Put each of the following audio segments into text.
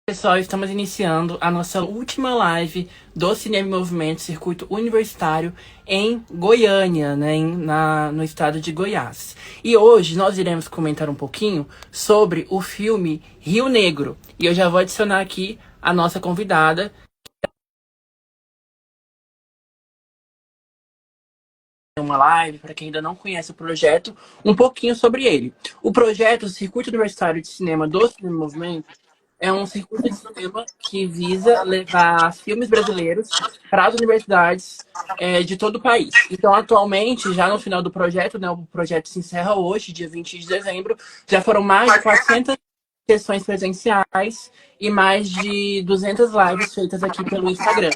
Pessoal, estamos iniciando a nossa última live do Cinema em Movimento Circuito Universitário em Goiânia, né, no estado de Goiás. E hoje nós iremos comentar um pouquinho sobre o filme Rio Negro. E eu já vou adicionar aqui a nossa convidada. Uma live, para quem ainda não conhece o projeto, um pouquinho sobre ele. O projeto Circuito Universitário de Cinema do Cinema em Movimento é um circuito de cinema que visa levar filmes brasileiros para as universidades de todo o país. Então, atualmente, já no final do projeto, né, o projeto se encerra hoje, dia 20 de dezembro, já foram mais de 400 sessões presenciais e mais de 200 lives feitas aqui pelo Instagram.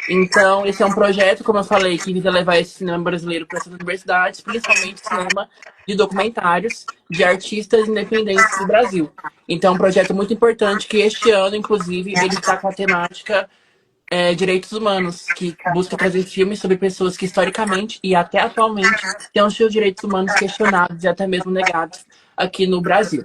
Então, esse é um projeto, como eu falei, que visa levar esse cinema brasileiro para essas universidades, principalmente cinema de documentários de artistas independentes do Brasil. Então, é um projeto muito importante que este ano, inclusive, ele está com a temática direitos humanos, que busca trazer filmes sobre pessoas que historicamente e até atualmente têm os seus direitos humanos questionados e até mesmo negados aqui no Brasil.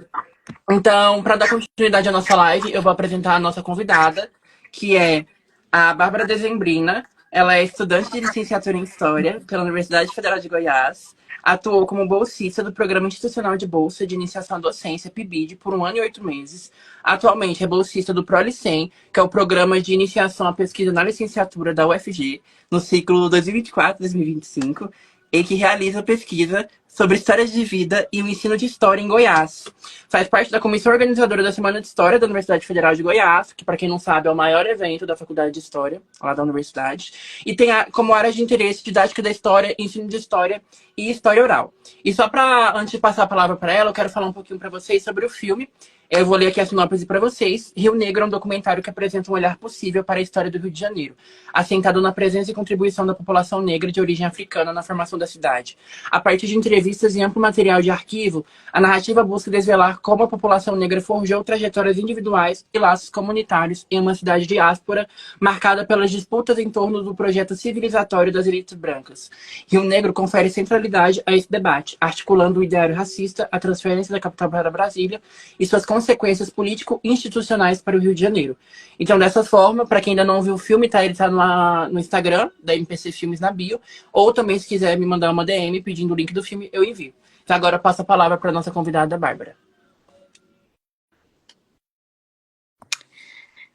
Então, para dar continuidade à nossa live, eu vou apresentar a nossa convidada, que é a Bárbara Dezembrina. Ela é estudante de licenciatura em História pela Universidade Federal de Goiás. Atuou como bolsista do Programa Institucional de Bolsa de Iniciação à Docência, PIBID, por 1 ano e 8 meses. Atualmente é bolsista do ProLicem, que é o Programa de Iniciação à Pesquisa na Licenciatura da UFG, no ciclo 2024-2025, e que realiza pesquisa sobre histórias de vida e o ensino de história em Goiás. Faz parte da comissão organizadora da Semana de História da Universidade Federal de Goiás, que, para quem não sabe, é o maior evento da Faculdade de História, lá da universidade. E tem como área de interesse didática da história, ensino de história e história oral. E só para, antes de passar a palavra para ela, eu quero falar um pouquinho para vocês sobre o filme. Eu vou ler aqui a sinopse para vocês. Rio Negro é um documentário que apresenta um olhar possível para a história do Rio de Janeiro, assentado na presença e contribuição da população negra de origem africana na formação da cidade. A partir de entrevistas e amplo material de arquivo, a narrativa busca desvelar como a população negra forjou trajetórias individuais e laços comunitários em uma cidade diáspora marcada pelas disputas em torno do projeto civilizatório das elites brancas. Rio Negro confere centralidade a esse debate, articulando o ideário racista, a transferência da capital para Brasília e suas consequências político-institucionais para o Rio de Janeiro. Então, dessa forma, para quem ainda não viu o filme, ele está no Instagram, da MPC Filmes na bio, ou também, se quiser me mandar uma DM pedindo o link do filme, eu envio. Então, agora eu passo a palavra para a nossa convidada, Bárbara.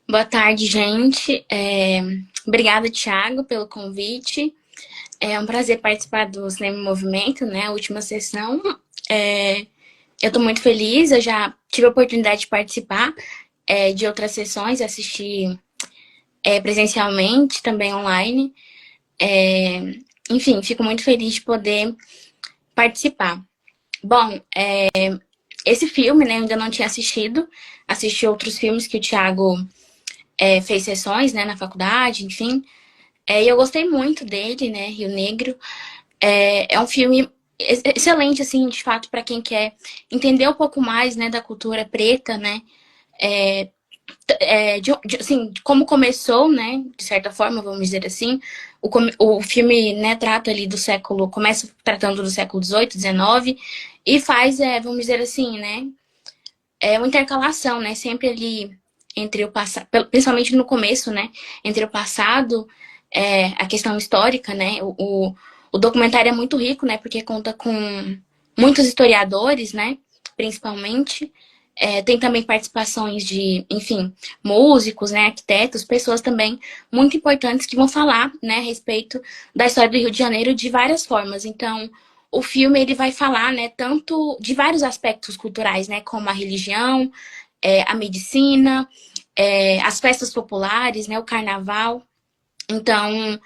Boa tarde, gente. Obrigada, Thiago, pelo convite. É um prazer participar do Cinema em Movimento, né? A última sessão. Eu estou muito feliz, eu já tive a oportunidade de participar de outras sessões, assistir presencialmente, também online. Enfim, fico muito feliz de poder participar. Bom, esse filme, né, eu ainda não tinha assistido. Assisti outros filmes que o Thiago fez sessões, né, na faculdade, enfim. E eu gostei muito dele, né, Rio Negro. É um filme excelente, assim, de fato, para quem quer entender um pouco mais, né, da cultura preta, né, assim, de como começou, né, de certa forma, vamos dizer assim. O filme, né, trata ali começa tratando do século XVIII, XIX, e faz, vamos dizer assim, né, uma intercalação, né, sempre ali entre o passado, principalmente no começo, né, entre o passado, a questão histórica, né, o documentário é muito rico, né, porque conta com muitos historiadores, né, principalmente. Tem também participações de, enfim, músicos, né, arquitetos, pessoas também muito importantes que vão falar, né, a respeito da história do Rio de Janeiro de várias formas. Então, o filme ele vai falar, né, tanto de vários aspectos culturais, né, como a religião, a medicina, as festas populares, né, o carnaval. Então,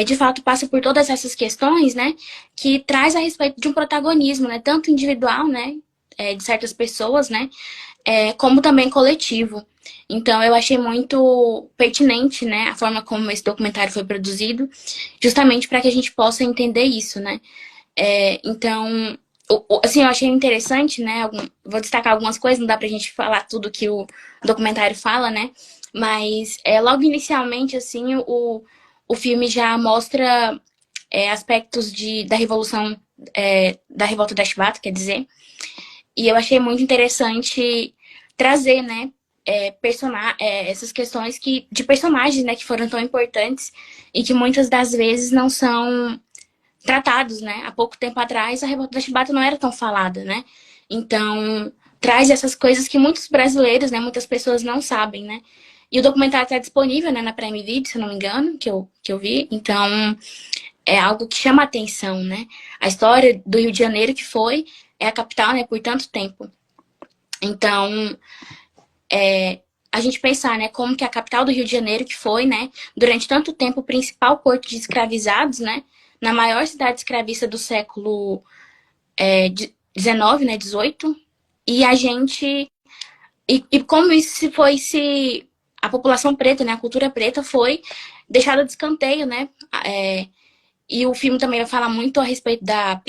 de fato, passa por todas essas questões, né, que traz a respeito de um protagonismo, né, tanto individual, né, de certas pessoas, né, como também coletivo. Então, eu achei muito pertinente, né, a forma como esse documentário foi produzido, justamente para que a gente possa entender isso, né. Então, assim, eu achei interessante, né, vou destacar algumas coisas, não dá pra gente falar tudo que o documentário fala, né, mas logo inicialmente, assim, o filme já mostra aspectos da Revolução, da Revolta da Chibata, quer dizer, e eu achei muito interessante trazer, né, essas questões de personagens, né, que foram tão importantes e que muitas das vezes não são tratados, né? Há pouco tempo atrás, a revolta da Chibata não era tão falada, né? Então, traz essas coisas que muitos brasileiros, né, muitas pessoas não sabem, né? E o documentário está disponível, né, na Prime Video, se eu não me engano, que eu vi. Então, é algo que chama a atenção, né? A história do Rio de Janeiro, que foi a capital, né, por tanto tempo. Então, a gente pensar, né, como que a capital do Rio de Janeiro, que foi, né, durante tanto tempo o principal porto de escravizados, né, na maior cidade escravista do século XIX, né, 18, e a gente e como isso se a população preta, né, a cultura preta foi deixada de escanteio, né, e o filme também vai falar muito a respeito da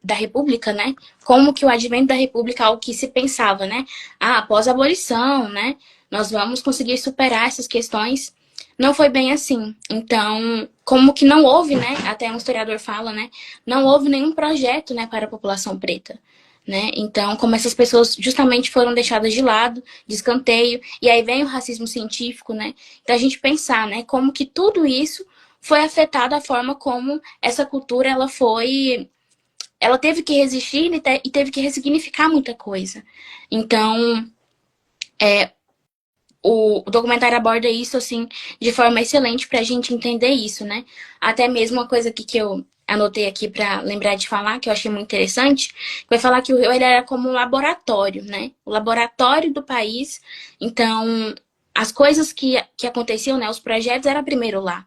da República, né? Como que o advento da República, algo que se pensava, né? Após a abolição, né? Nós vamos conseguir superar essas questões. Não foi bem assim. Então, como que não houve, né? Até um historiador fala, né? Não houve nenhum projeto, né, para a população preta. Né? Então, como essas pessoas justamente foram deixadas de lado, de escanteio, e aí vem o racismo científico, né? Então, a gente pensar, né, como que tudo isso foi afetada a forma como essa cultura ela teve que resistir e teve que ressignificar muita coisa. Então, o documentário aborda isso assim de forma excelente para a gente entender isso, né? Até mesmo uma coisa que eu anotei aqui para lembrar de falar, que eu achei muito interessante, vai falar que o Rio ele era como um laboratório, né? O laboratório do país. Então, as coisas que aconteciam, né? Os projetos eram primeiro lá.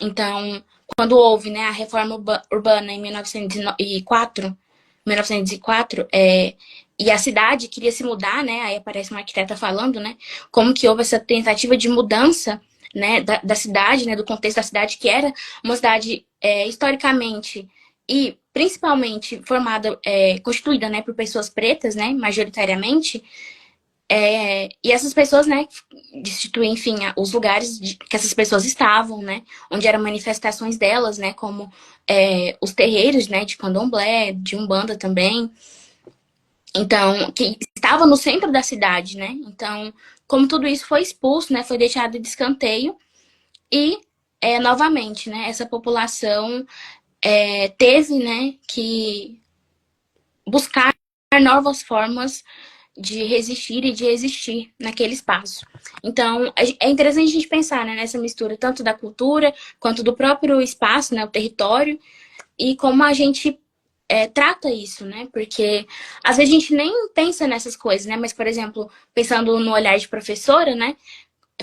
Então, quando houve, né, a reforma urbana em 1904, e a cidade queria se mudar, né, aí aparece uma arquiteta falando, né, como que houve essa tentativa de mudança, né, da cidade, né, do contexto da cidade, que era uma cidade historicamente e principalmente constituída, né, por pessoas pretas, né, majoritariamente. E essas pessoas, né, destituir, enfim, os lugares que essas pessoas estavam, né, onde eram manifestações delas, né, como os terreiros, né, de candomblé, de umbanda também. Então, que estava no centro da cidade, né. Então, como tudo isso foi expulso, né, foi deixado de escanteio e, novamente, né, essa população teve, né, que buscar novas formas de resistir e de existir naquele espaço. Então, é interessante a gente pensar, né, nessa mistura tanto da cultura quanto do próprio espaço, né, o território, e como a gente trata isso, né? Porque às vezes a gente nem pensa nessas coisas, né? Mas, por exemplo, pensando no olhar de professora, né?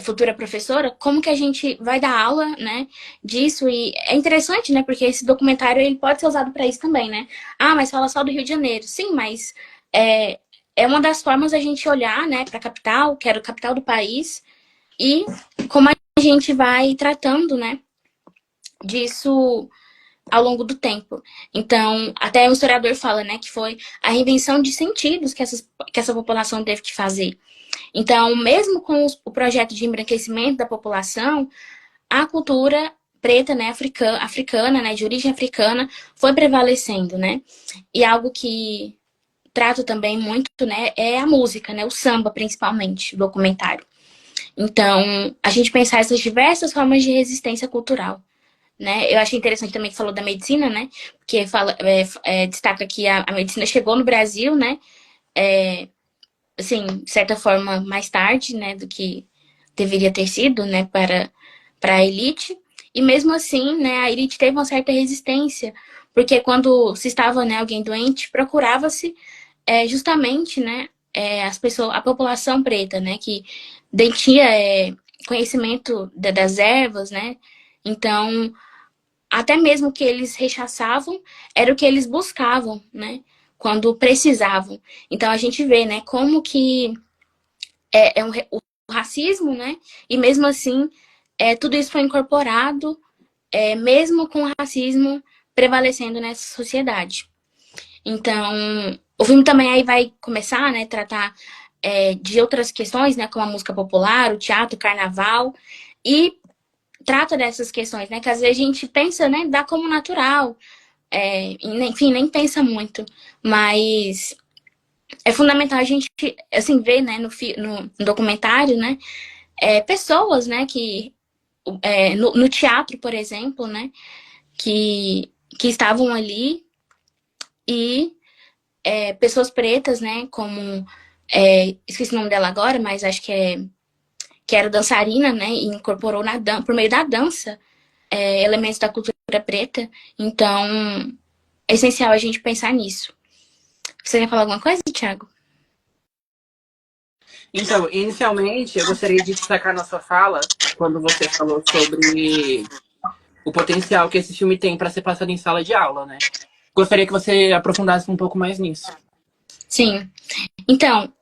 Futura professora, como que a gente vai dar aula, né, disso? E é interessante, né, porque esse documentário ele pode ser usado para isso também, né? Mas fala só do Rio de Janeiro. Sim, mas é uma das formas da gente olhar, né, para a capital, que era a capital do país, e como a gente vai tratando, né, disso ao longo do tempo. Então, até o historiador fala, né, que foi a reinvenção de sentidos que essa população teve que fazer. Então, mesmo com o projeto de embranquecimento da população, a cultura preta, né, africana, né, de origem africana, foi prevalecendo, né? E algo que trato também muito, né, é a música, né, o samba principalmente, o documentário. Então, a gente pensar essas diversas formas de resistência cultural, né? Eu achei interessante também que falou da medicina, né? Porque destaca que a medicina chegou no Brasil, né? Assim, de certa forma, mais tarde, né, do que deveria ter sido, né, para a elite. E mesmo assim, né, a elite teve uma certa resistência, porque quando se estava, né, alguém doente, procurava-se justamente, né, a população preta, né, que detinha conhecimento das ervas, né, então até mesmo que eles rechaçavam era o que eles buscavam, né, quando precisavam. Então a gente vê, né, como que o racismo, né, e mesmo assim tudo isso foi incorporado, mesmo com o racismo prevalecendo nessa sociedade. Então, o filme também aí vai começar, né, tratar de outras questões, né, como a música popular, o teatro, o carnaval, e trata dessas questões, né, que às vezes a gente pensa, né, dá como natural, enfim, nem pensa muito, mas é fundamental a gente, assim, ver, né, no documentário, né, pessoas, né, que, no teatro, por exemplo, né, que estavam ali e pessoas pretas, né, como, esqueci o nome dela agora, mas acho que era dançarina, né, e incorporou por meio da dança, elementos da cultura preta. Então, é essencial a gente pensar nisso. Você quer falar alguma coisa, Thiago? Então, inicialmente, eu gostaria de destacar na sua fala, quando você falou sobre o potencial que esse filme tem para ser passado em sala de aula, né? Gostaria que você aprofundasse um pouco mais nisso. Sim. Então,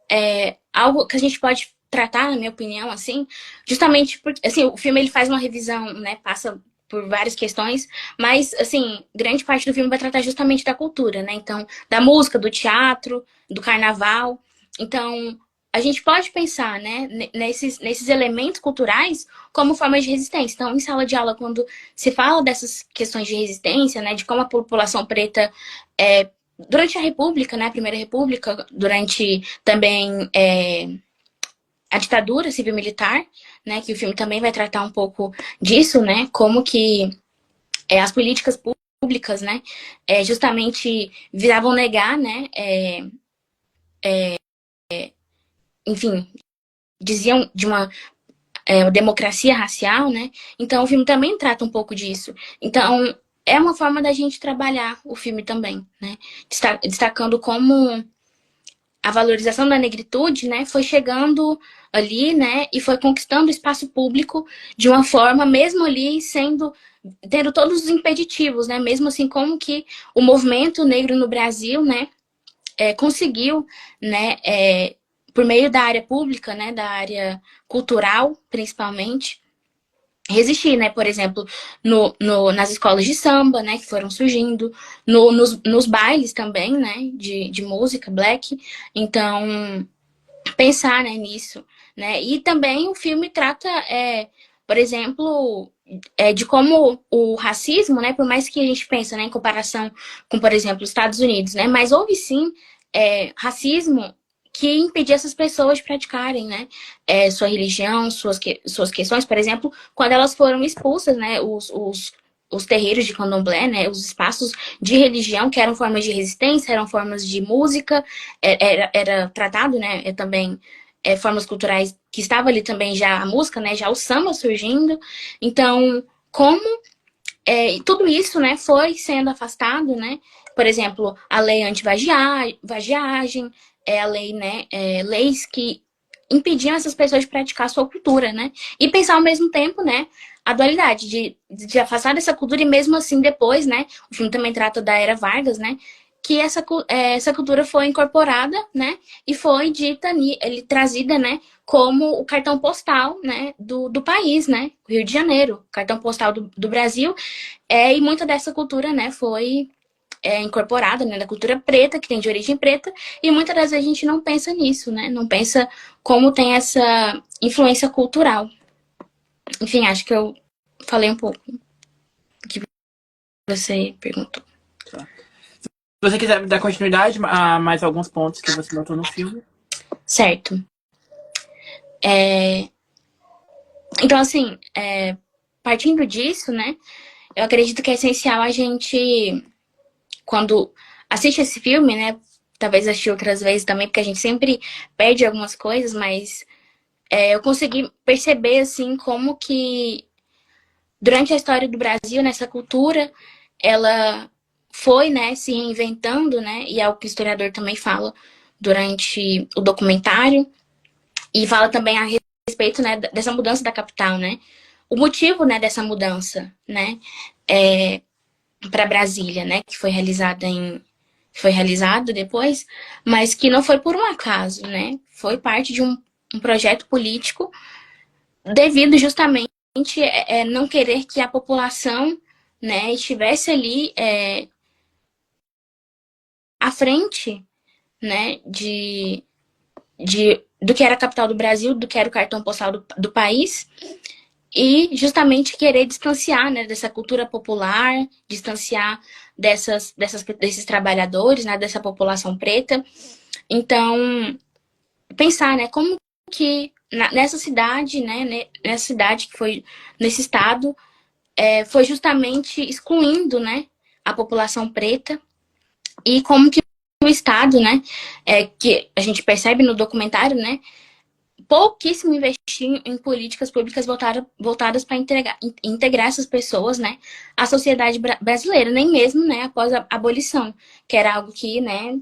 algo que a gente pode tratar, na minha opinião, assim, justamente porque, assim, o filme ele faz uma revisão, né, passa por várias questões, mas, assim, grande parte do filme vai tratar justamente da cultura, né, então, da música, do teatro, do carnaval, então, a gente pode pensar, né, nesses elementos culturais como formas de resistência. Então, em sala de aula, quando se fala dessas questões de resistência, né, de como a população preta durante a República, né, a Primeira República, durante também a ditadura civil-militar, né, que o filme também vai tratar um pouco disso, né, como que as políticas públicas, né, justamente visavam negar, né, enfim, diziam de uma democracia racial, né, então o filme também trata um pouco disso. Então, é uma forma da gente trabalhar o filme também, né, destacando como a valorização da negritude, né, foi chegando ali, né, e foi conquistando o espaço público de uma forma, mesmo ali tendo todos os impeditivos, né, mesmo assim como que o movimento negro no Brasil, né, conseguiu, né, por meio da área pública, né, da área cultural, principalmente, resistir, né? Por exemplo, nas escolas de samba, né? Que foram surgindo, nos bailes também, né? De música black. Então, pensar, né, nisso, né? E também o filme trata, por exemplo, de como o racismo, né? Por mais que a gente pense, né, em comparação com, por exemplo, os Estados Unidos, né? Mas houve sim racismo que impedia essas pessoas de praticarem, né, sua religião, suas questões, por exemplo, quando elas foram expulsas, né, os terreiros de candomblé, né, os espaços de religião que eram formas de resistência, eram formas de música, era tratado, né, também formas culturais que estava ali também já a música, né, já o samba surgindo. Então, como tudo isso, né, foi sendo afastado, né? Por exemplo, a lei anti-vadiagem, a lei, né, leis que impediam essas pessoas de praticar a sua cultura, né? E pensar ao mesmo tempo, né, a dualidade de afastar dessa cultura e mesmo assim depois, né, o filme também trata da Era Vargas, né, que essa cultura foi incorporada, né, e foi dita, trazida, né, como o cartão postal, né, do país, né, Rio de Janeiro, cartão postal do Brasil, e muita dessa cultura, né, foi incorporada, né, da cultura preta, que tem de origem preta, e muitas das vezes a gente não pensa nisso, né, não pensa como tem essa influência cultural. Enfim, acho que eu falei um pouco do que você perguntou. Tá. Se você quiser dar continuidade a mais alguns pontos que você notou no filme. Certo. Então, assim, partindo disso, né, eu acredito que é essencial a gente, quando assiste esse filme, né, talvez assistir outras vezes também, porque a gente sempre perde algumas coisas, mas eu consegui perceber, assim, como que durante a história do Brasil, nessa cultura, ela foi, né, se reinventando, né, e é o que o historiador também fala durante o documentário, e fala também a respeito, né, dessa mudança da capital, né, o motivo, né, dessa mudança, né, para Brasília, né, que foi realizado depois, mas que não foi por um acaso, né, foi parte de um projeto político devido justamente não querer que a população, né, estivesse ali à frente, né, do que era a capital do Brasil, do que era o cartão postal do país, e justamente querer distanciar, né, dessa cultura popular, distanciar desses trabalhadores, né, dessa população preta. Então, pensar, né, como que nessa cidade, né, nessa cidade que foi nesse estado, foi justamente excluindo, né, a população preta e como que o estado, né, que a gente percebe no documentário, né, pouquíssimo investir em políticas públicas voltadas para integrar essas pessoas, né, à sociedade brasileira, nem mesmo, né, após a abolição, que era algo que, né,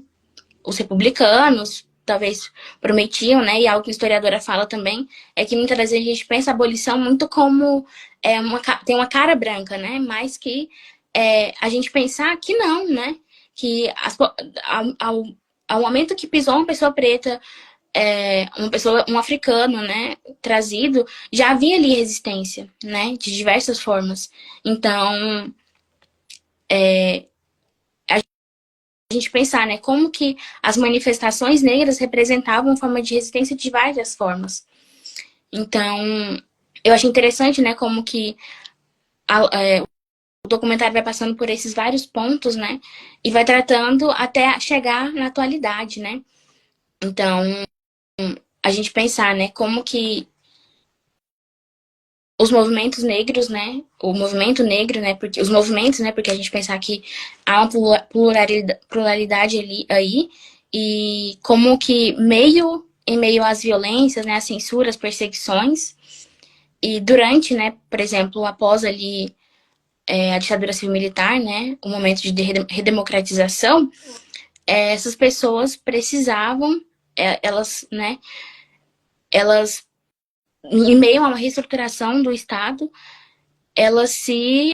os republicanos talvez prometiam, né, e algo que a historiadora fala também, é que muitas vezes a gente pensa a abolição muito como tem uma cara branca, né, mas que a gente pensar que não, né, que ao momento que pisou uma pessoa preta, um africano, né, trazido, já havia ali resistência, né, de diversas formas. Então, a gente pensar, né, como que as manifestações negras representavam uma forma de resistência de várias formas. Então, eu acho interessante, né, como que o documentário vai passando por esses vários pontos, né, e vai tratando até chegar na atualidade, né. Então, a gente pensar, né, como que os movimentos negros, né, o movimento negro, né, porque os movimentos, né, porque a gente pensar que há uma pluralidade ali, aí, e como que em meio às violências, né, às censuras, perseguições, e durante, né, por exemplo, após ali a ditadura civil-militar, né, o momento de redemocratização, essas pessoas precisavam, elas, em meio a uma reestruturação do Estado, elas se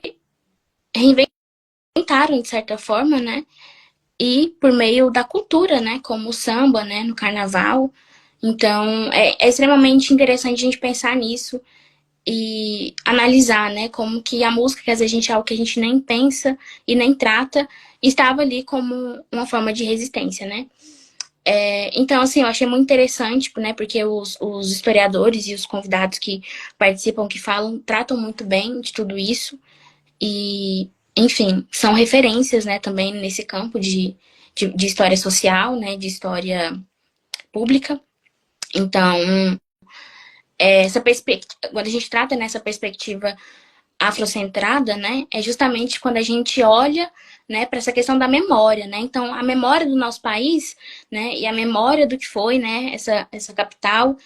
reinventaram de certa forma, né? E por meio da cultura, né? Como o samba, né? No carnaval. Então, é extremamente interessante a gente pensar nisso e analisar, né? Como que a música, que às vezes é algo que a gente nem pensa e nem trata, estava ali como uma forma de resistência, né? Então, assim, eu achei muito interessante, né? Porque os historiadores e os convidados que participam, que falam, tratam muito bem de tudo isso. E, enfim, são referências, né, também nesse campo de história social, né, de história pública. Então, essa perspectiva, quando a gente trata nessa perspectiva afrocentrada, né, é justamente quando a gente olha, né, para essa questão da memória, né? Então, a memória do nosso país, né, e a memória do que foi, né, essa capital,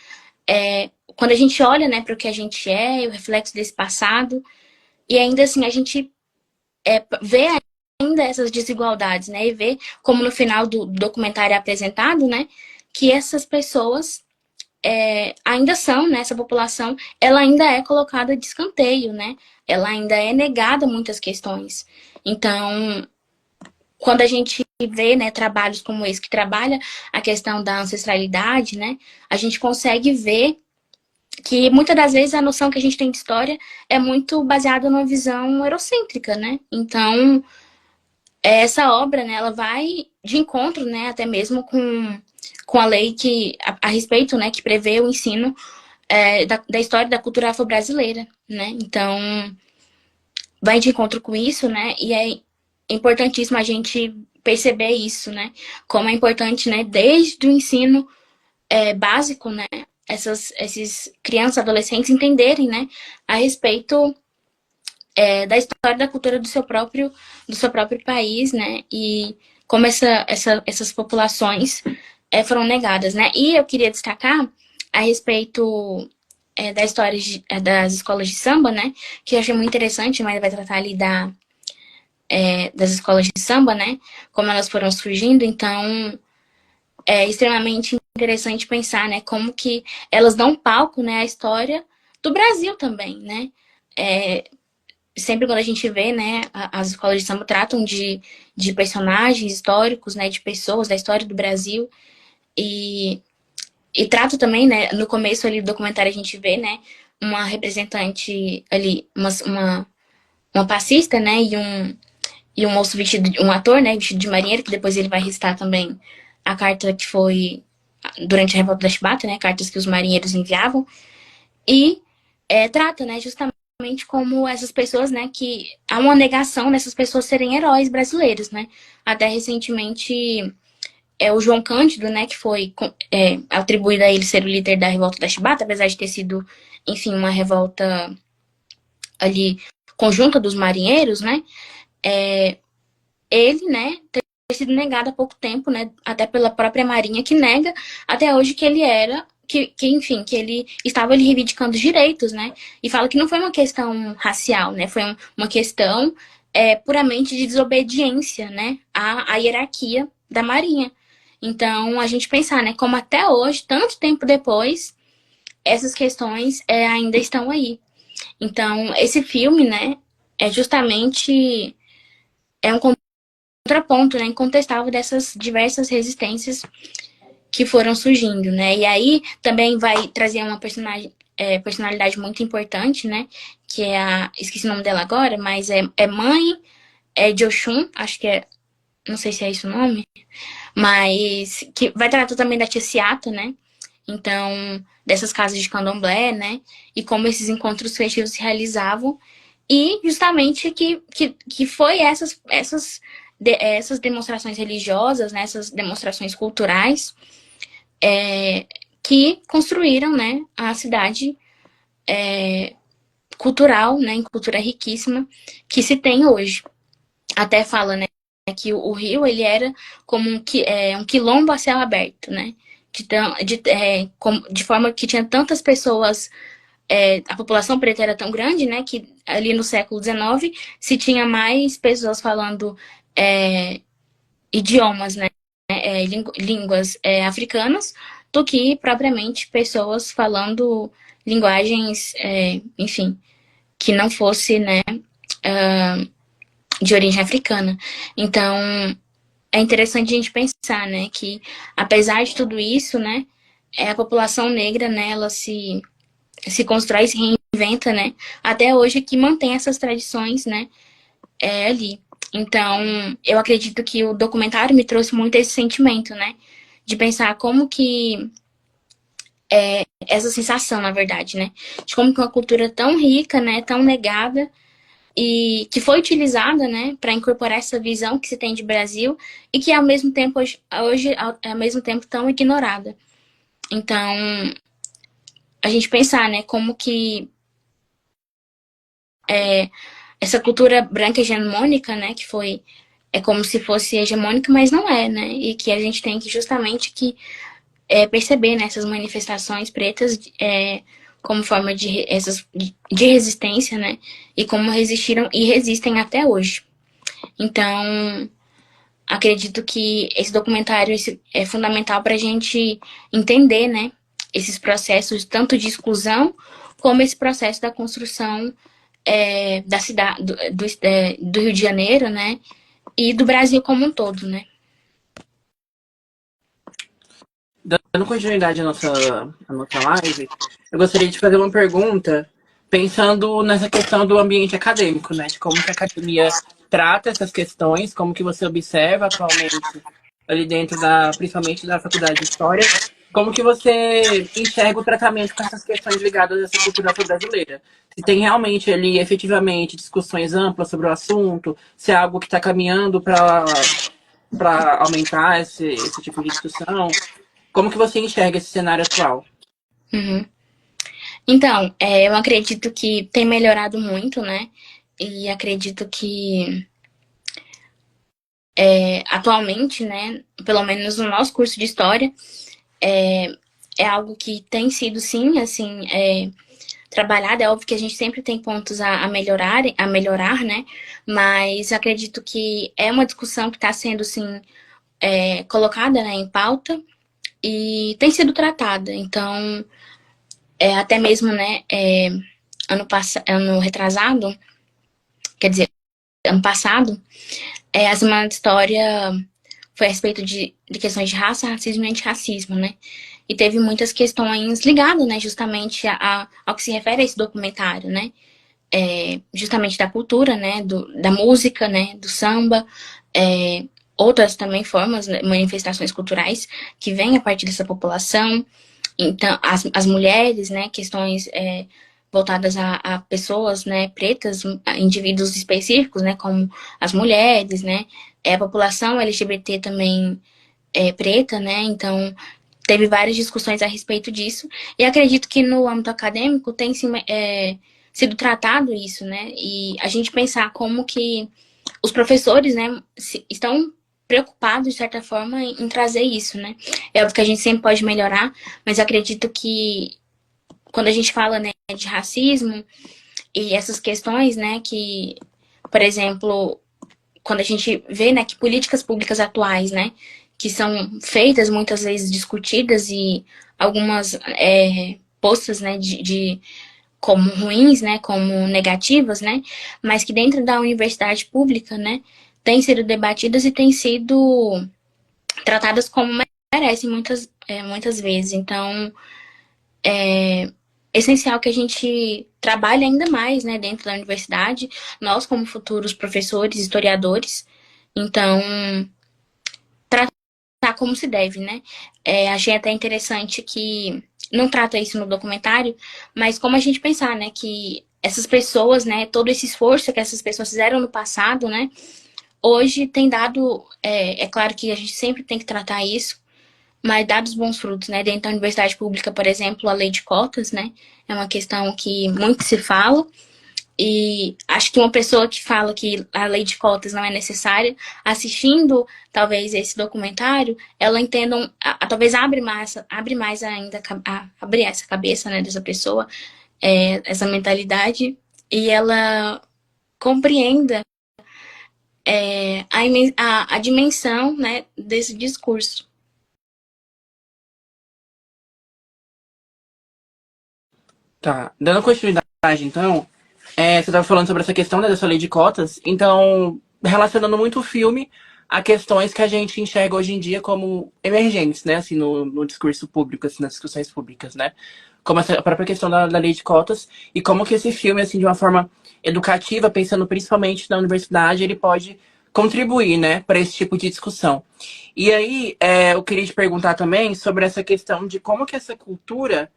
quando a gente olha, né, para o que a gente o reflexo desse passado, e ainda assim a gente vê ainda essas desigualdades, né? E ver como no final do documentário é apresentado, né? Que essas pessoas ainda são, né? Essa população, ela ainda é colocada de escanteio, né? Ela ainda é negada muitas questões. Então, quando a gente vê, né, trabalhos como esse que trabalha a questão da ancestralidade, né? A gente consegue ver que muitas das vezes a noção que a gente tem de história é muito baseada numa visão eurocêntrica, né? Então, essa obra, né, ela vai de encontro, né, até mesmo com a lei a respeito, né, que prevê o ensino da história da cultura afro-brasileira, né? Então, vai de encontro com isso, né? E é importantíssimo a gente perceber isso, né? Como é importante, né, desde o ensino básico, né, esses crianças, adolescentes entenderem, né, a respeito da história da cultura do seu próprio país, né? E como essas populações foram negadas, né? E eu queria destacar a respeito da história das escolas de samba, né? Que eu achei muito interessante, mas vai tratar ali das escolas de samba, né? Como elas foram surgindo, então é extremamente interessante pensar, né? Como que elas dão palco, né? À história do Brasil também, né? Sempre quando a gente vê, né, as escolas de samba tratam de personagens históricos, né, de pessoas da história do Brasil e tratam também, né, no começo ali do documentário a gente vê, né, uma representante ali, uma passista, né, e um moço vestido, um ator, né, vestido de marinheiro, que depois ele vai recitar também a carta que foi durante a Revolta da Chibata, né, cartas que os marinheiros enviavam, e trata, né, justamente como essas pessoas, né, que há uma negação dessas pessoas serem heróis brasileiros, né? Até recentemente é o João Cândido, né, que foi atribuído a ele ser o líder da revolta da Chibata, apesar de ter sido, enfim, uma revolta ali conjunta dos marinheiros, né, ele, né, ter sido negado há pouco tempo, né, até pela própria Marinha, que nega até hoje que ele era, enfim, que ele estava ali reivindicando direitos, né, e fala que não foi uma questão racial, né, foi uma questão puramente de desobediência, né, à hierarquia da Marinha. Então, a gente pensar, né, como até hoje, tanto tempo depois, essas questões ainda estão aí. Então, esse filme, né, é justamente um contraponto, né, incontestável dessas diversas resistências que foram surgindo, né? E aí também vai trazer uma personalidade muito importante, né? Que é esqueci o nome dela agora, mas é mãe de Oxum, acho que não sei se é esse o nome, mas que vai tratar também da Tia Ciata, né? Então, dessas casas de candomblé, né? E como esses encontros festivos se realizavam. E justamente que foi essas demonstrações religiosas, né? Essas demonstrações culturais que construíram, né? A cidade cultural, né? Em cultura riquíssima que se tem hoje. Até fala, né? Que o Rio, ele era como um quilombo a céu aberto, né? De forma que tinha tantas pessoas, a população preta era tão grande, né? Que ali no século XIX se tinha mais pessoas falando idiomas, né? Línguas africanas do que propriamente pessoas falando linguagens, enfim, que não fosse, né? De origem africana. Então, é interessante a gente pensar, né, que apesar de tudo isso, né, a população negra, né, ela se constrói, se reinventa, né, até hoje que mantém essas tradições, né, ali. Então, eu acredito que o documentário me trouxe muito esse sentimento, né, de pensar como que essa sensação, na verdade, né, de como que uma cultura tão rica, né, tão negada, e que foi utilizada, né, para incorporar essa visão que se tem de Brasil e que ao mesmo tempo hoje ao mesmo tempo tão ignorada. Então, a gente pensar, né, como que essa cultura branca hegemônica, né, que foi como se fosse hegemônica, mas não é, né, e que a gente tem que justamente perceber nessas manifestações pretas como forma de resistência, né, e como resistiram e resistem até hoje. Então, acredito que esse documentário é fundamental para a gente entender, né, esses processos tanto de exclusão como esse processo da construção da cidade, do Rio de Janeiro, né, e do Brasil como um todo, né. Dando continuidade à nossa live, eu gostaria de fazer uma pergunta pensando nessa questão do ambiente acadêmico, né? De como que a academia trata essas questões, como que você observa atualmente ali dentro principalmente da faculdade de História, como que você enxerga o tratamento com essas questões ligadas a essa cultura afro-brasileira? Se tem realmente ali, efetivamente, discussões amplas sobre o assunto, se é algo que está caminhando para aumentar esse tipo de discussão. Como que você enxerga esse cenário atual? Uhum. Então, eu acredito que tem melhorado muito, né, e acredito que atualmente, né, pelo menos no nosso curso de História, é algo que tem sido, sim, assim, trabalhado. É óbvio que a gente sempre tem pontos a melhorar, né? Mas acredito que é uma discussão que está sendo, sim, colocada, né, em pauta e tem sido tratada. Então, até mesmo, né, ano retrasado, quer dizer, ano passado, a Semana de História foi a respeito de questões de raça, racismo e antirracismo, né? E teve muitas questões ligadas, né, justamente ao que se refere a esse documentário, né? Justamente da cultura, né, da música, né, do samba, outras também formas, né, manifestações culturais que vêm a partir dessa população. Então, as mulheres, né, questões voltadas a pessoas, né, pretas, a indivíduos específicos, né, como as mulheres, né, a população LGBT também preta, né? Então, teve várias discussões a respeito disso. E acredito que no âmbito acadêmico tem sido tratado isso, né? E a gente pensar como que os professores, né, estão preocupados, de certa forma, em trazer isso, né? É óbvio que a gente sempre pode melhorar, mas acredito que quando a gente fala, né, de racismo e essas questões, né, que, por exemplo, quando a gente vê, né, que políticas públicas atuais, né, que são feitas, muitas vezes discutidas e algumas postas, né, como ruins, né, como negativas, né, mas que dentro da universidade pública, né, têm sido debatidas e têm sido tratadas como merecem muitas vezes. Então, é essencial que a gente trabalhe ainda mais, né, dentro da universidade, nós como futuros professores, historiadores. Então, tratar como se deve, né? Achei até interessante que não trata isso no documentário, mas como a gente pensar, né, que essas pessoas, né, todo esse esforço que essas pessoas fizeram no passado, né, hoje tem dado, é claro que a gente sempre tem que tratar isso, mas dados bons frutos, né? Dentro da universidade pública, por exemplo, a lei de cotas, né? É uma questão que muito se fala. E acho que uma pessoa que fala que a lei de cotas não é necessária, assistindo talvez esse documentário, ela entenda, talvez abre mais ainda, abrir essa cabeça, né, dessa pessoa, essa mentalidade, e ela compreenda a dimensão, né, desse discurso. Tá, dando continuidade, então, você estava falando sobre essa questão, né, dessa lei de cotas, então, relacionando muito o filme a questões que a gente enxerga hoje em dia como emergentes, né, assim, no discurso público, assim, nas discussões públicas, né, como essa, a própria questão da lei de cotas e como que esse filme, assim, de uma forma educativa, pensando principalmente na universidade, ele pode contribuir, né, para esse tipo de discussão. E aí, eu queria te perguntar também sobre essa questão de como que essa cultura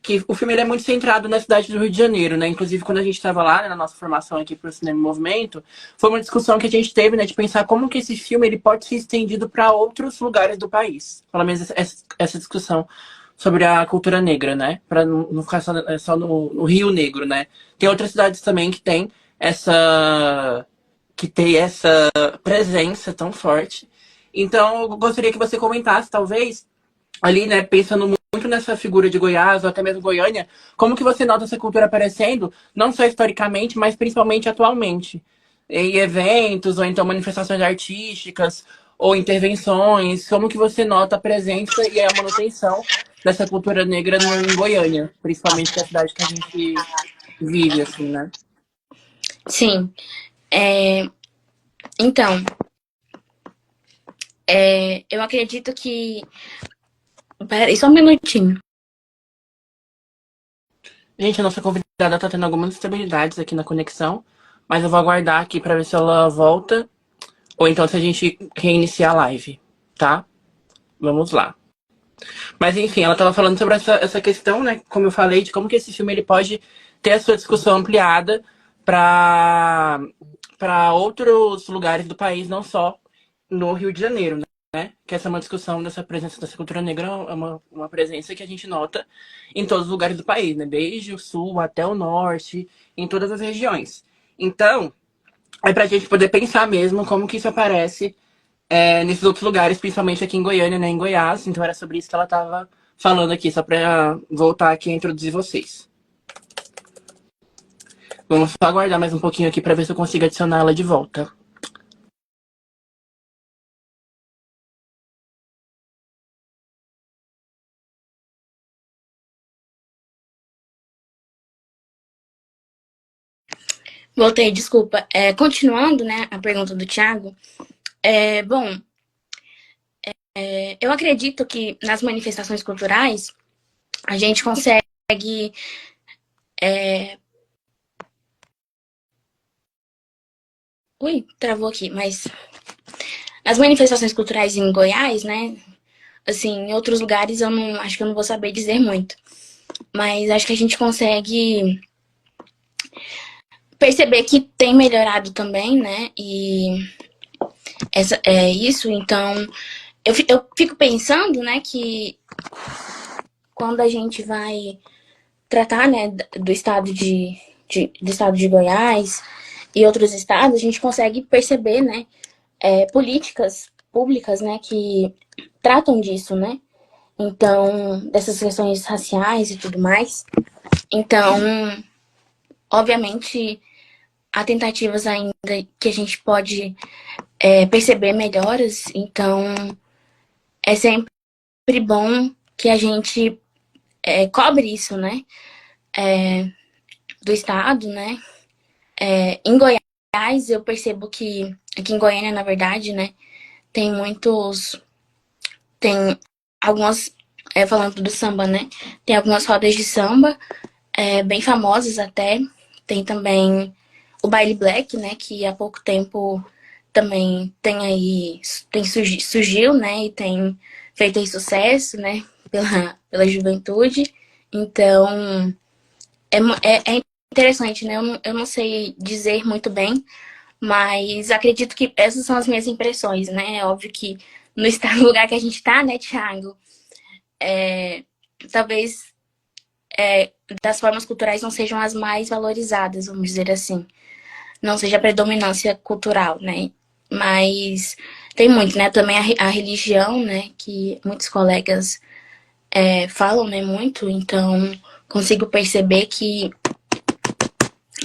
que o filme ele é muito centrado na cidade do Rio de Janeiro, né? Inclusive, quando a gente estava lá, né, na nossa formação aqui para o Cinema em Movimento, foi uma discussão que a gente teve, né, de pensar como que esse filme ele pode ser estendido para outros lugares do país. Pelo menos essa discussão sobre a cultura negra, né? Para não ficar só no Rio Negro, né? Tem outras cidades também que tem essa presença tão forte. Então, eu gostaria que você comentasse, talvez, ali, né, pensando muito nessa figura de Goiás, ou até mesmo Goiânia, como que você nota essa cultura aparecendo, não só historicamente, mas principalmente atualmente? Em eventos, ou então manifestações artísticas, ou intervenções, como que você nota a presença e a manutenção dessa cultura negra em Goiânia, principalmente que é a cidade que a gente vive, assim, né? Sim. Então, eu acredito que. Peraí, só um minutinho. Gente, a nossa convidada tá tendo algumas instabilidades aqui na conexão, mas eu vou aguardar aqui para ver se ela volta. Ou então se a gente reiniciar a live, tá? Vamos lá. Mas enfim, ela estava falando sobre essa questão, né? Como eu falei, de como que esse filme ele pode ter a sua discussão ampliada para outros lugares do país, não só no Rio de Janeiro, né? Que essa é uma discussão dessa presença dessa cultura negra, é uma presença que a gente nota em todos os lugares do país, né? Desde o sul até o norte, em todas as regiões. Então, é pra gente poder pensar mesmo como que isso aparece nesses outros lugares, principalmente aqui em Goiânia, né, em Goiás. Então era sobre isso que ela estava falando aqui, só para voltar aqui e introduzir vocês. Vamos só aguardar mais um pouquinho aqui para ver se eu consigo adicionar ela de volta. Voltei, desculpa. Continuando, né, a pergunta do Thiago. Bom, eu acredito que nas manifestações culturais a gente consegue. Ui, travou aqui, mas as manifestações culturais em Goiás, né? Assim, em outros lugares eu não acho que eu não vou saber dizer muito. Mas acho que a gente consegue perceber que tem melhorado também, né? E isso, então, eu fico pensando, né, que quando a gente vai tratar, né, do estado do estado de Goiás e outros estados, a gente consegue perceber, né, políticas públicas, né, que tratam disso, né? Então, dessas questões raciais e tudo mais. Então, obviamente, há tentativas ainda que a gente pode perceber melhoras. Então, é sempre bom que a gente cobre isso, né? Do estado, né? Em Goiás, eu percebo que aqui em Goiânia, na verdade, né? Tem muitos. Tem algumas. Falando do samba, né? Tem algumas rodas de samba bem famosas até. Tem também o Baile Black, né? Que há pouco tempo também surgiu, né? E tem feito aí sucesso, né? Pela juventude. Então, é interessante, né? Eu não sei dizer muito bem, mas acredito que essas são as minhas impressões, né? É óbvio que no lugar que a gente tá, né, Thiago? Talvez das formas culturais não sejam as mais valorizadas, vamos dizer assim. Não seja a predominância cultural, né? Mas tem muito, né? Também a religião, né? Que muitos colegas falam, né? Muito. Então, consigo perceber que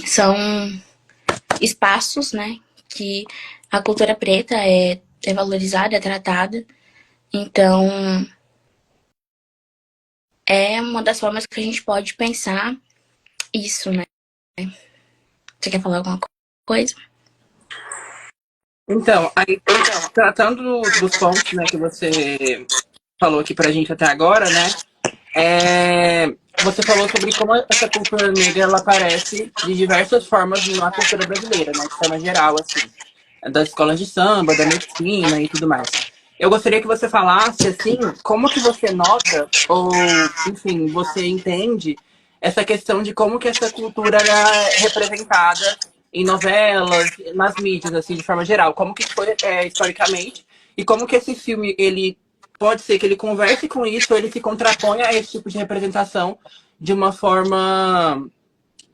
são espaços, né? Que a cultura preta é valorizada, é tratada. Então, é uma das formas que a gente pode pensar isso, né? Você quer falar alguma coisa? Então, aí, tratando dos pontos, né, que você falou aqui pra gente até agora, né? Você falou sobre como essa cultura negra ela aparece de diversas formas na cultura brasileira, né? De forma geral, assim. Das escolas de samba, da medicina e tudo mais. Eu gostaria que você falasse, assim, como que você nota, ou, enfim, você entende essa questão de como que essa cultura é representada em novelas, nas mídias, assim, de forma geral. Como que foi, historicamente, e como que esse filme, ele pode ser que ele converse com isso, ou ele se contraponha a esse tipo de representação de uma forma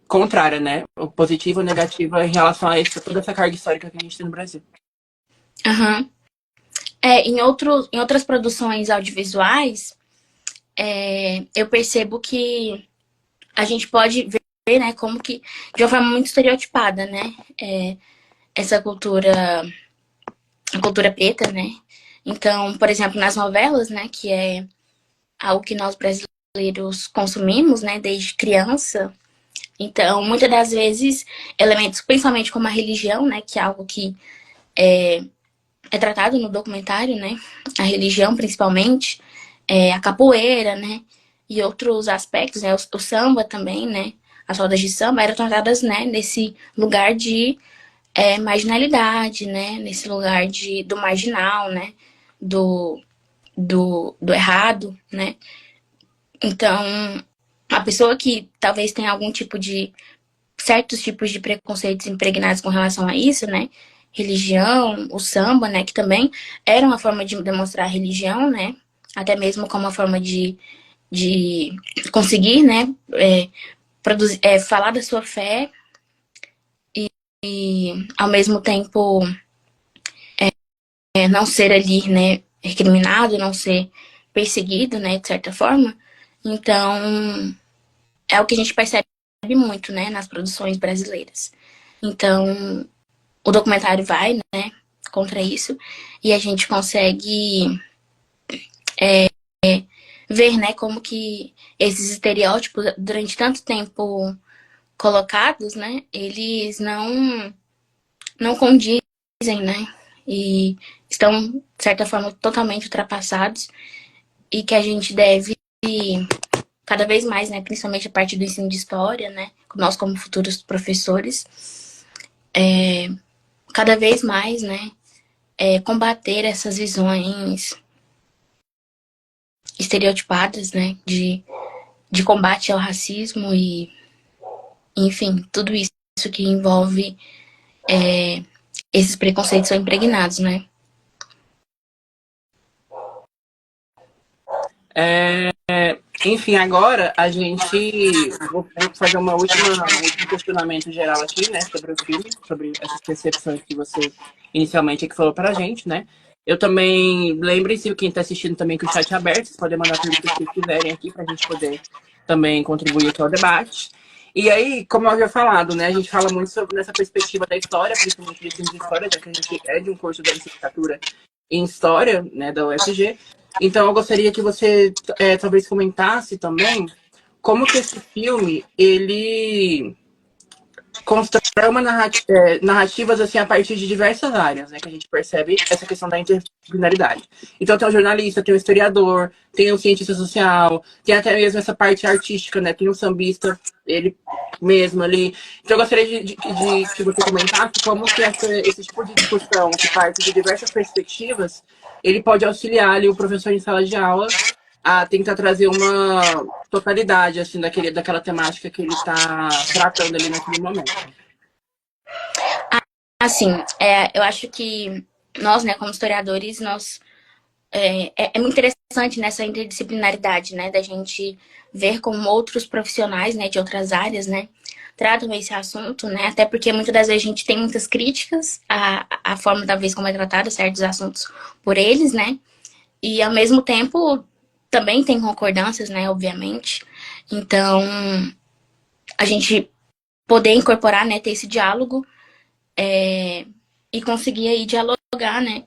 contrária, né? Positiva ou negativa em relação a toda essa carga histórica que a gente tem no Brasil. Aham. Em outras produções audiovisuais, eu percebo que a gente pode ver, né, como que, de uma forma muito estereotipada, né, essa a cultura preta, né. Então, por exemplo, nas novelas, né, que é algo que nós brasileiros consumimos, né, desde criança. Então, muitas das vezes, elementos, principalmente como a religião, né, que é algo que é tratado no documentário, né, a religião principalmente, a capoeira, né, e outros aspectos, né, o samba também, né, as rodas de samba eram tratadas, né, nesse lugar de marginalidade, né, nesse lugar do marginal, né, do, do errado, né. Então, a pessoa que talvez tenha algum tipo de certos tipos de preconceitos impregnados com relação a isso, né? Religião, o samba, né? Que também era uma forma de demonstrar religião, né? Até mesmo como uma forma de conseguir, né? Produzir, falar da sua fé e, ao mesmo tempo, não ser ali, né? Recriminado, não ser perseguido, né? De certa forma. Então, é o que a gente percebe muito, né? Nas produções brasileiras. Então, o documentário vai, né, contra isso, e a gente consegue ver, né, como que esses estereótipos, durante tanto tempo colocados, né, eles não condizem, né, e estão, de certa forma, totalmente ultrapassados, e que a gente deve, cada vez mais, né, principalmente a partir do ensino de história, né, nós como futuros professores, cada vez mais, né, combater essas visões estereotipadas, né, de combate ao racismo e, enfim, tudo isso que envolve esses preconceitos são impregnados, né? Enfim, agora a gente vou fazer um último questionamento geral aqui, né, sobre o filme, sobre essas percepções que você inicialmente aqui falou pra gente, né? Eu também, lembrem-se, quem está assistindo também, que o chat é aberto, vocês podem mandar perguntas que quiserem aqui pra gente poder também contribuir aqui ao debate. E aí, como eu havia falado, né, a gente fala muito sobre nessa perspectiva da história, principalmente de filmes de história, já que a gente é de um curso da licenciatura em História, né, da UFG. Então, eu gostaria que você talvez comentasse também como que esse filme, ele constrói narrativas assim a partir de diversas áreas, né? Que a gente percebe essa questão da interdisciplinaridade. Então tem o jornalista, tem o historiador, tem o cientista social, tem até mesmo essa parte artística, né? Tem o sambista, ele mesmo ali. Então eu gostaria de que você comentasse como que esse tipo de discussão, que parte de diversas perspectivas, ele pode auxiliar ali o professor em sala de aula a tentar trazer uma totalidade assim daquela temática que ele está tratando ali naquele momento. Assim, eu acho que nós, né, como historiadores, é muito interessante nessa interdisciplinaridade, né, da gente ver como outros profissionais, né, de outras áreas, né, tratam esse assunto, né, até porque muitas das vezes a gente tem muitas críticas à forma, talvez, como é tratado certos assuntos por eles, né, e ao mesmo tempo também tem concordâncias, né, obviamente. Então, a gente poder incorporar, né, ter esse diálogo e conseguir aí dialogar, né,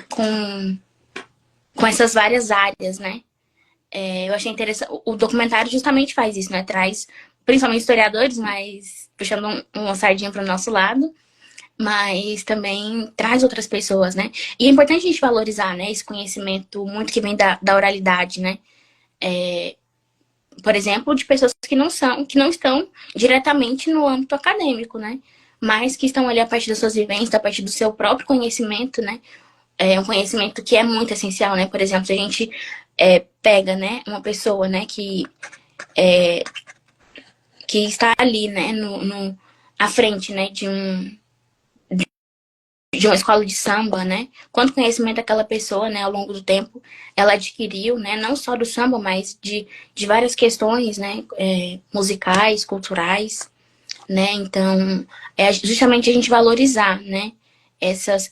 com essas várias áreas, né. Eu achei interessante, o documentário justamente faz isso, né, traz principalmente historiadores, mas puxando uma sardinha para o nosso lado, mas também traz outras pessoas, né. E é importante a gente valorizar, né, esse conhecimento muito que vem da oralidade, né. Por exemplo, de pessoas que não estão diretamente no âmbito acadêmico, né? Mas que estão ali a partir das suas vivências, a partir do seu próprio conhecimento, né? É um conhecimento que é muito essencial, né? Por exemplo, se a gente pega, né, uma pessoa, né, que está ali, né, à frente, né, de uma escola de samba, né? Quanto conhecimento aquela pessoa, né, ao longo do tempo, ela adquiriu, né? Não só do samba, mas de várias questões, né? Musicais, culturais, né? Então, é justamente a gente valorizar, né? Essas,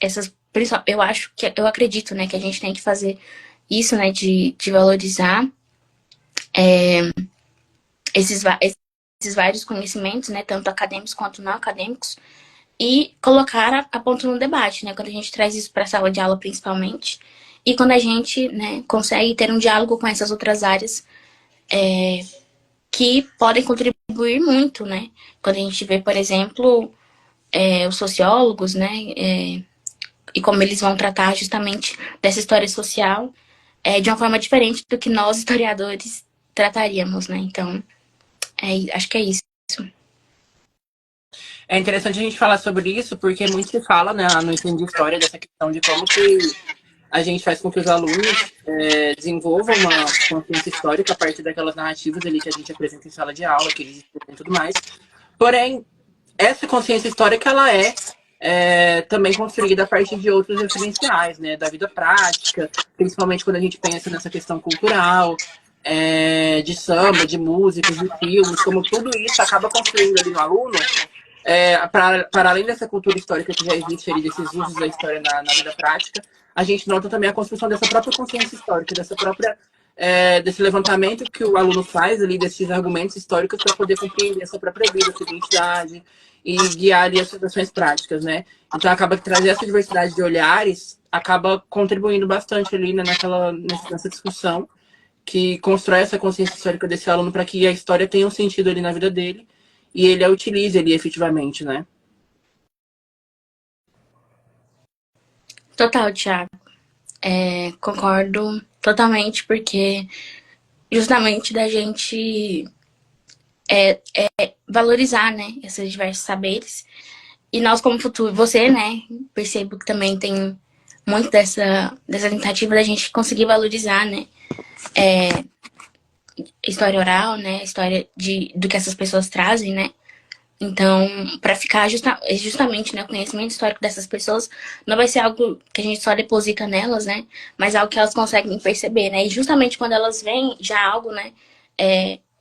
eu acredito, né, que a gente tem que fazer isso, né? De valorizar esses vários conhecimentos, né? Tanto acadêmicos quanto não acadêmicos, e colocar a ponto no debate, né? Quando a gente traz isso para a sala de aula, principalmente, e quando a gente, né, consegue ter um diálogo com essas outras áreas que podem contribuir muito, né? Quando a gente vê, por exemplo, os sociólogos, né, e como eles vão tratar justamente dessa história social de uma forma diferente do que nós, historiadores, trataríamos, né? Então, acho que é isso. É interessante a gente falar sobre isso, porque muito se fala, né, no ensino de história, dessa questão de como que a gente faz com que os alunos desenvolvam uma consciência histórica a partir daquelas narrativas ali que a gente apresenta em sala de aula, que eles estudam e tudo mais. Porém, essa consciência histórica, ela também construída a partir de outros referenciais, né, da vida prática, principalmente quando a gente pensa nessa questão cultural, de samba, de músicas, de filmes, como tudo isso acaba construindo ali no aluno para além dessa cultura histórica que já existe ali, desses usos da história na vida prática, a gente nota também a construção dessa própria consciência histórica, desse levantamento que o aluno faz ali, desses argumentos históricos para poder compreender a sua própria vida, sua identidade e guiar ali as suas ações práticas, né? Então acaba que trazer essa diversidade de olhares acaba contribuindo bastante ali, né, nessa discussão que constrói essa consciência histórica desse aluno para que a história tenha um sentido ali na vida dele e ele a utilize ali efetivamente, né? Total, Thiago. Concordo totalmente, porque justamente da gente valorizar, né, esses diversos saberes. E nós, como futuro, você, né, percebo que também tem muito dessa tentativa da gente conseguir valorizar, né, história oral, né, história do que essas pessoas trazem, né. Então, para ficar justamente, né, o conhecimento histórico dessas pessoas não vai ser algo que a gente só deposita nelas, né, mas algo que elas conseguem perceber, né, e justamente quando elas veem já algo, né,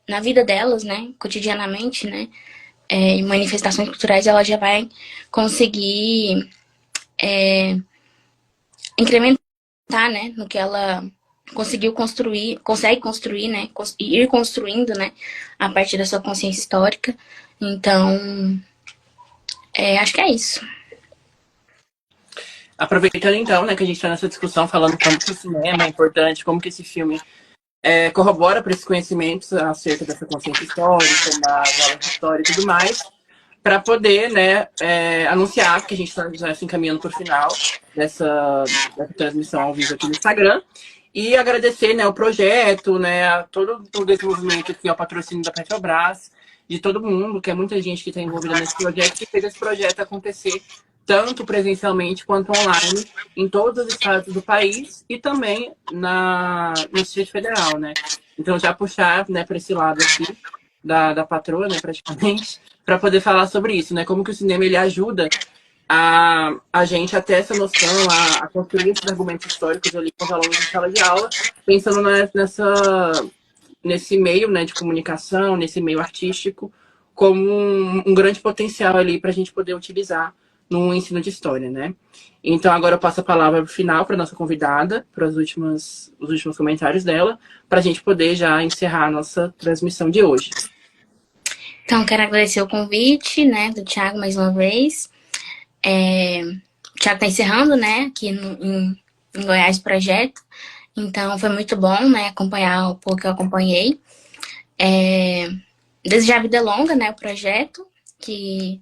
na vida delas, né, cotidianamente, né, em manifestações culturais, ela já vai conseguir incrementar, né, no que ela conseguiu construir, consegue construir, né, ir construindo, né, a partir da sua consciência histórica. Então, acho que é isso. Aproveitando então, né, que a gente está nessa discussão falando como que o cinema é importante, como que esse filme corrobora para esses conhecimentos acerca dessa consciência histórica, das aulas de história e tudo mais, para poder, né, anunciar que a gente está já se encaminhando para o final dessa transmissão ao vivo aqui no Instagram. E agradecer, né, o projeto, né, a todo o desenvolvimento aqui, ao patrocínio da Petrobras, de todo mundo, que é muita gente que está envolvida nesse projeto, que fez esse projeto acontecer tanto presencialmente quanto online, em todos os estados do país e também no Distrito Federal, né? Então, já puxar, né, para esse lado aqui da patroa, né, praticamente, para poder falar sobre isso, né? Como que o cinema ele ajuda a gente a ter essa noção, a construir esses argumentos históricos ali com os alunos de sala de aula, pensando nesse meio, né, de comunicação, nesse meio artístico, como um grande potencial ali para a gente poder utilizar no ensino de história, né? Então, agora eu passo a palavra final para nossa convidada, para os últimos comentários dela, para a gente poder já encerrar a nossa transmissão de hoje. Então, quero agradecer o convite, né, do Thiago mais uma vez. O Thiago está encerrando, né, aqui em Goiás o projeto. Então, foi muito bom, né, acompanhar o pouco que eu acompanhei. Desejar vida longa, né, o projeto, que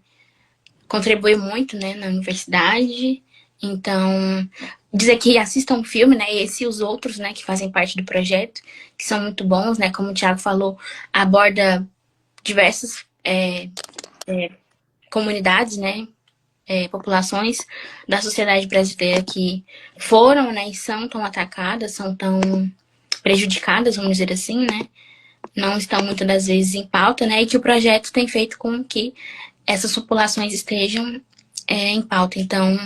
contribui muito, né, na universidade. Então, dizer que assistam o filme, né, esse e os outros, né, que fazem parte do projeto, que são muito bons, né, como o Thiago falou, aborda diversas comunidades, né, populações da sociedade brasileira que foram, né, e são tão atacadas, são tão prejudicadas, vamos dizer assim, né, não estão muitas das vezes em pauta, né, e que o projeto tem feito com que essas populações estejam em pauta. Então,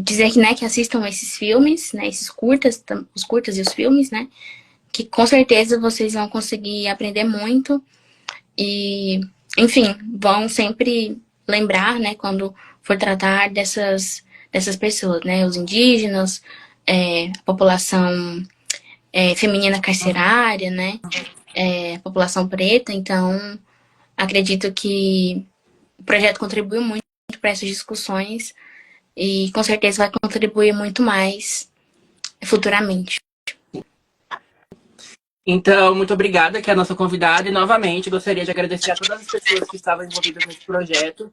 dizer que, né, que assistam esses filmes, né, esses curtas, os curtas e os filmes, né, que com certeza vocês vão conseguir aprender muito e, enfim, vão sempre lembrar, né, quando for tratar dessas pessoas, né, os indígenas, a população feminina carcerária, né, a população preta. Então, acredito que o projeto contribuiu muito para essas discussões e com certeza vai contribuir muito mais futuramente. Então, muito obrigada, que é a nossa convidada, e novamente gostaria de agradecer a todas as pessoas que estavam envolvidas nesse projeto.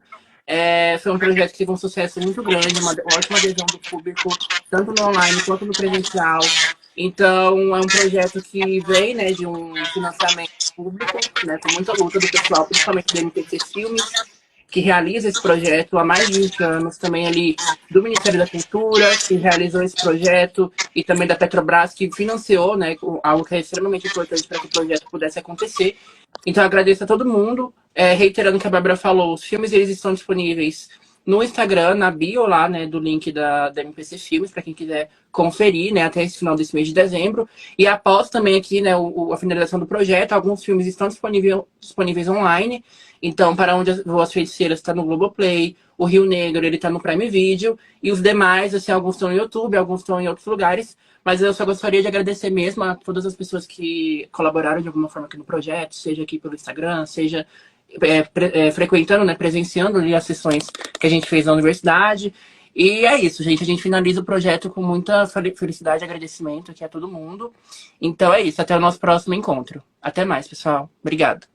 Foi um projeto que teve um sucesso muito grande, uma ótima adesão do público, tanto no online quanto no presencial. Então, é um projeto que vem, né, de um financiamento público, né, com muita luta do pessoal, principalmente do MPC Filmes, que realiza esse projeto há mais de 20 anos, também ali do Ministério da Cultura, que realizou esse projeto, e também da Petrobras, que financiou, né, algo que é extremamente importante para que o projeto pudesse acontecer. Então, agradeço a todo mundo. Reiterando o que a Bárbara falou, os filmes eles estão disponíveis no Instagram, na bio lá, né, do link da MPC Filmes, para quem quiser conferir, né, até esse final desse mês de dezembro. E após também aqui, né, a finalização do projeto, alguns filmes estão disponíveis online. Então, Para Onde Voam as Feiticeiras está no Globoplay, o Rio Negro ele está no Prime Video, e os demais, assim, alguns estão no YouTube, alguns estão em outros lugares. Mas eu só gostaria de agradecer mesmo a todas as pessoas que colaboraram de alguma forma aqui no projeto, seja aqui pelo Instagram, seja frequentando, né, presenciando ali as sessões que a gente fez na universidade. E é isso, gente. A gente finaliza o projeto com muita felicidade e agradecimento aqui a todo mundo. Então é isso. Até o nosso próximo encontro. Até mais, pessoal. Obrigado.